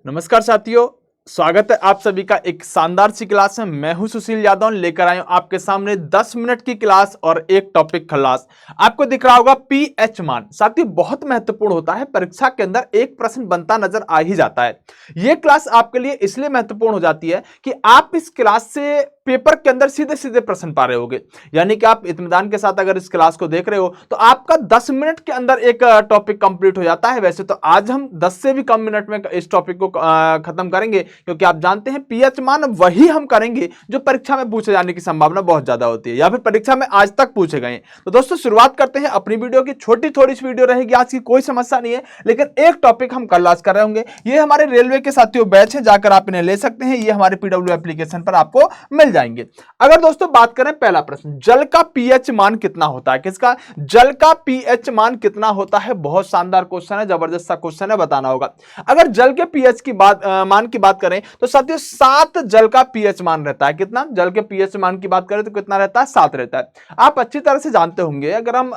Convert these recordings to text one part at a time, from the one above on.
नमस्कार साथियों, स्वागत है आप सभी का एक शानदार सी क्लास में। मैं हूं सुशील यादव, लेकर आया हूं आपके सामने 10 मिनट की क्लास और एक टॉपिक खलास। आपको दिख रहा होगा पीएच मान। साथियों बहुत महत्वपूर्ण होता है, परीक्षा के अंदर एक प्रश्न बनता नजर आ ही जाता है। यह क्लास आपके लिए इसलिए महत्वपूर्ण हो जाती है कि आप इस क्लास से पेपर के अंदर सीधे सीधे प्रश्न पा रहे होगे। यानी कि आप इत्मीनान के साथ अगर इस क्लास को देख रहे हो तो आपका 10 मिनट के अंदर एक टॉपिक कंप्लीट हो जाता है। वैसे तो आज हम 10 से भी कम मिनट में इस टॉपिक को खत्म करेंगे, क्योंकि आप जानते हैं पीएच मान वही हम करेंगे जो परीक्षा में पूछे जाने की संभावना बहुत ज्यादा होती है या फिर परीक्षा में आज तक पूछे गए। तो दोस्तों शुरुआत करते हैं अपनी वीडियो की। छोटी थोड़ी सी वीडियो रहेगी आज की, कोई समस्या नहीं है, लेकिन एक टॉपिक हम कल आज कर रहे होंगे। ये हमारे रेलवे के साथियों बैच है, जाकर आप इन्हें ले सकते हैं। ये हमारे पीडब्ल्यू एप्लीकेशन पर आपको मिल जाएंगे। अगर दोस्तों बात करें पहला प्रश्न, जल का पीएच मान कितना होता है? किसका? जल का पीएच मान कितना होता है? बहुत शानदार क्वेश्चन है, जबरदस्त सा क्वेश्चन है, बताना होगा। अगर जल के पीएच की मान की बात करें तो साथियों 7 जल का पीएच मान रहता है। कितना? जल के पीएच मान की बात करें तो कितना रहता है? 7 रहता है। आप अच्छी तरह से जानते होंगे, अगर हम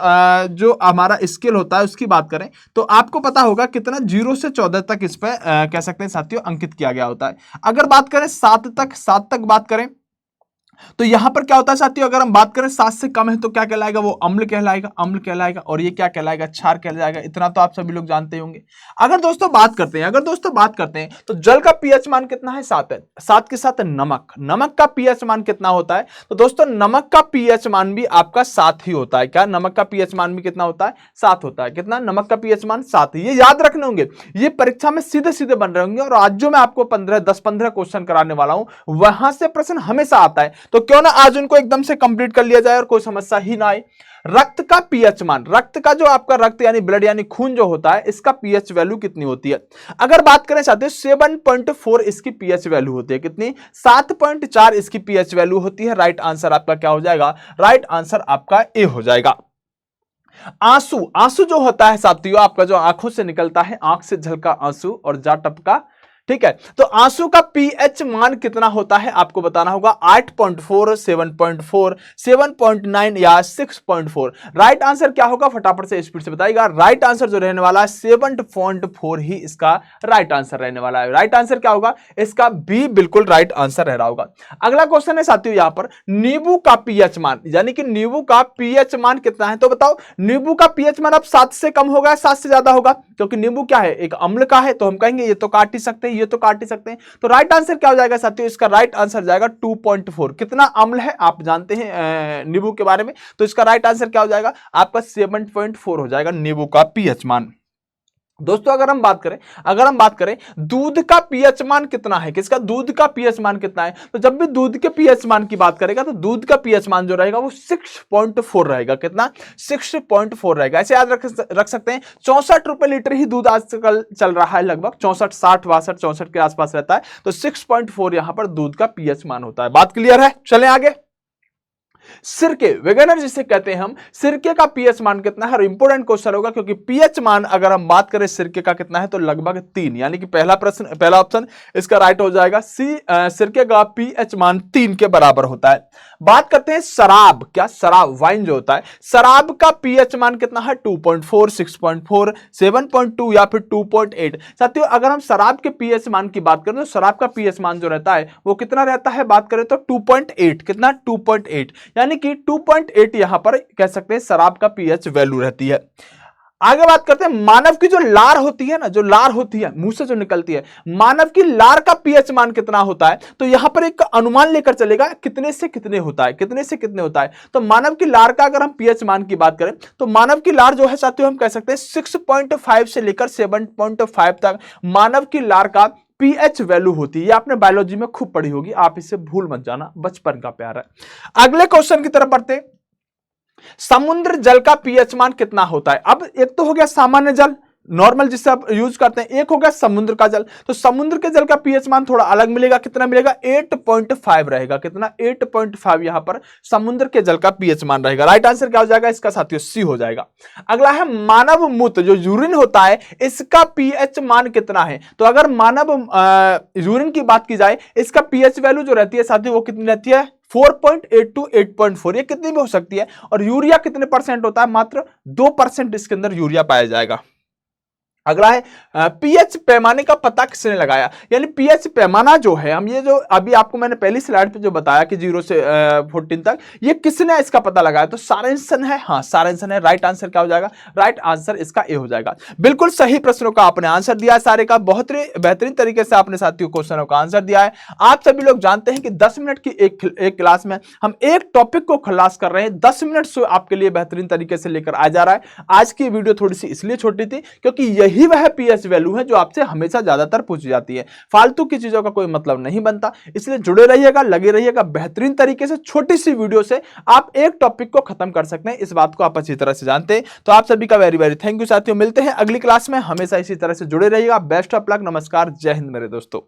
जो हमारा स्केल होता है उसकी बात करें तो आपको पता होगा कितना 0 से 14 तक इस पर कह सकते हैं साथियों अंकित किया गया होता है। अगर बात करें 7 तक बात करें तो यहां पर क्या होता है साथियों, अगर हम बात करें 7 से कम है तो क्या कहलाएगा? वो अम्ल कहलाएगा। और ये क्या कहलाएगा? क्षार कहलाएगा। इतना तो आप सभी लोग जानते होंगे। अगर दोस्तों बात करते हैं तो जल का पीएच मान कितना है? 7 है। 7 के साथ नमक का पीएच मान कितना होता है? तो दोस्तों नमक का पीएच मान भी आपका 7 ही होता है। क्या? नमक का पीएच मान भी कितना होता है? 7 होता है। कितना? नमक का पीएच मान 7। ये याद रखने होंगे, ये परीक्षा में सीधे सीधे बन रहे होंगे। और आज जो मैं आपको 10-15 क्वेश्चन कराने वाला हूं वहां से प्रश्न हमेशा आता है, तो क्यों ना आज उनको एकदम से कंप्लीट कर लिया जाए और कोई समस्या ही ना आए। रक्त का पीएच मान, रक्त का जो आपका रक्त यानी ब्लड यानी खून जो होता है, इसका पीएच वैल्यू कितनी होती है? अगर बात करें साथियों 7.4 इसकी पीएच वैल्यू होती है। कितनी? 7.4 इसकी पीएच वैल्यू होती है। राइट आंसर आपका क्या हो जाएगा? राइट आंसर आपका ए हो जाएगा। आंसू जो होता है साथियों, आपका जो आंखों से निकलता है, आंख से झलका आंसू और जा टपका, ठीक है, तो आंसू का पीएच मान कितना होता है आपको बताना होगा। 8.4, 7.4, 7.9 या 6.4। राइट आंसर क्या होगा? फटाफट से स्पीड से बताइएगा। राइट आंसर जो रहने वाला है 7.4 ही इसका राइट आंसर रहने वाला है। राइट आंसर क्या होगा? इसका बी बिल्कुल राइट आंसर रह रहा होगा। अगला क्वेश्चन है साथियों यहां पर, नींबू का पीएच मान, यानी कि नींबू का पीएच मान कितना है? तो बताओ, नींबू का पीएच मान अब 7 से कम होगा, 7 से ज्यादा होगा? क्योंकि नींबू क्या है? एक अम्ल का है, तो हम कहेंगे ये तो काट ही सकते हैं, ये तो काट ही सकते हैं। तो राइट आंसर क्या हो जाएगा साथियों? इसका राइट आंसर जाएगा 2.4। कितना अम्ल है आप जानते हैं नींबू के बारे में, तो इसका राइट आंसर क्या हो जाएगा? आपका 7.4 हो जाएगा नींबू का पीएच मान। दोस्तों अगर हम बात करें दूध का पीएच मान कितना है? किसका? दूध का पीएच मान कितना है? तो जब भी दूध के पीएच मान की बात करेगा तो दूध का पीएच मान जो रहेगा वो 6.4 रहेगा। कितना? 6.4 रहेगा। ऐसे याद रख सकते हैं 64 रुपए लीटर ही दूध आजकल चल रहा है, लगभग 64, 60, 62, 64 के आसपास रहता है। तो 6.4 यहां पर दूध का पीएच मान होता है। बात क्लियर है? चलें आगे। सिरके, वेगनर जिसे कहते हैं हम, सिरके का पीएच मान कितना है? और इंपॉर्टेंट क्वेश्चन होगा, क्योंकि पीएच मान अगर हम बात करें सिरके का कितना है तो लगभग 3, यानी कि पहला ऑप्शन इसका राइट हो जाएगा सी। सिरके का पीएच मान 3 के बराबर होता है। बात करते हैं शराब, क्या? शराब, वाइन जो होता है, शराब का पीएच मान कितना है? 2.4, 6.4, 7.2 या फिर 2.8। साथियों अगर हम शराब के पीएच मान की बात करें तो शराब का पीएच मान जो रहता है वो कितना रहता है? बात करें तो 2.8। कितना? 2.8, यानी कि 2.8 यहां पर कह सकते हैं शराब का पीएच वैल्यू रहती है। आगे बात करते हैं मानव की जो लार होती है ना, जो लार होती है मुंह से जो निकलती है, मानव की लार का पीएच मान कितना होता है? तो यहां पर एक अनुमान लेकर चलेगा कितने से कितने होता है, कितने से कितने होता है। तो मानव की लार का अगर हम पीएच मान की बात करें तो मानव की लार जो है साथियों हम कह सकते हैं 6.5 से लेकर 7.5 तक मानव की लार का पीएच वैल्यू होती है। ये आपने बायोलॉजी में खूब पढ़ी होगी, आप इसे भूल मत जाना, बचपन का प्यार है। अगले क्वेश्चन की तरफ बढ़ते हैं। समुद्र जल का पीएच मान कितना होता है? अब एक तो हो गया सामान्य जल, नॉर्मल जिससे आप यूज करते हैं, एक हो गया समुद्र का जल। तो समुद्र के जल का पीएच मान थोड़ा अलग मिलेगा। कितना मिलेगा? 8.5 रहेगा। कितना? 8.5 यहां पर समुद्र के जल का पीएच मान रहेगा। राइट आंसर क्या हो जाएगा इसका साथियों? सी हो जाएगा। अगला है मानव मूत्र, जो यूरिन होता है, इसका पीएच मान कितना है? तो अगर मानव यूरिन की बात की जाए, इसका पीएच वैल्यू जो रहती है साथियों वो कितनी रहती है? 4.8 to 8.4। ये कितनी भी हो सकती है। और यूरिया कितने परसेंट होता है? मात्र 2% इसके अंदर यूरिया पाया जाएगा। अगला है पीएच पैमाने का पता किसने लगाया। यानी पीएच पैमाना जो है, हम ये जो अभी आपको मैंने पहली स्लाइड पे जो बताया कि 0 से 14 तक, ये किसने इसका पता लगाया, तो सारेंसन है। हाँ सारेंसन है। राइट आंसर क्या हो जाएगा, राइट आंसर इसका ए हो जाएगा। बिल्कुल सही प्रश्नों का आपने आंसर दिया है सारे का, बहुत ही बेहतरीन तरीके से आपने साथियों क्वेश्चनों का आंसर दिया है। आप सभी लोग जानते हैं कि 10 मिनट की एक क्लास में हम एक टॉपिक को खलास कर रहे हैं, 10 मिनट से आपके लिए बेहतरीन तरीके से लेकर आ जा रहा है। आज की वीडियो थोड़ी सी इसलिए छोटी थी क्योंकि यही वह पीएच वैल्यू है जो आपसे हमेशा ज्यादातर पूछी जाती है, फालतू की चीजों का कोई मतलब नहीं बनता। इसलिए जुड़े रहिएगा, लगे रहिएगा, बेहतरीन तरीके से छोटी सी वीडियो से आप एक टॉपिक को खत्म कर सकते हैं, इस बात को आप अच्छी तरह से जानते हैं। तो आप सभी का वेरी वेरी थैंक यू साथियों, मिलते हैं अगली क्लास में, हमेशा इसी तरह से जुड़े रहिएगा। बेस्ट ऑफ लक, नमस्कार, जय हिंद मेरे दोस्तों।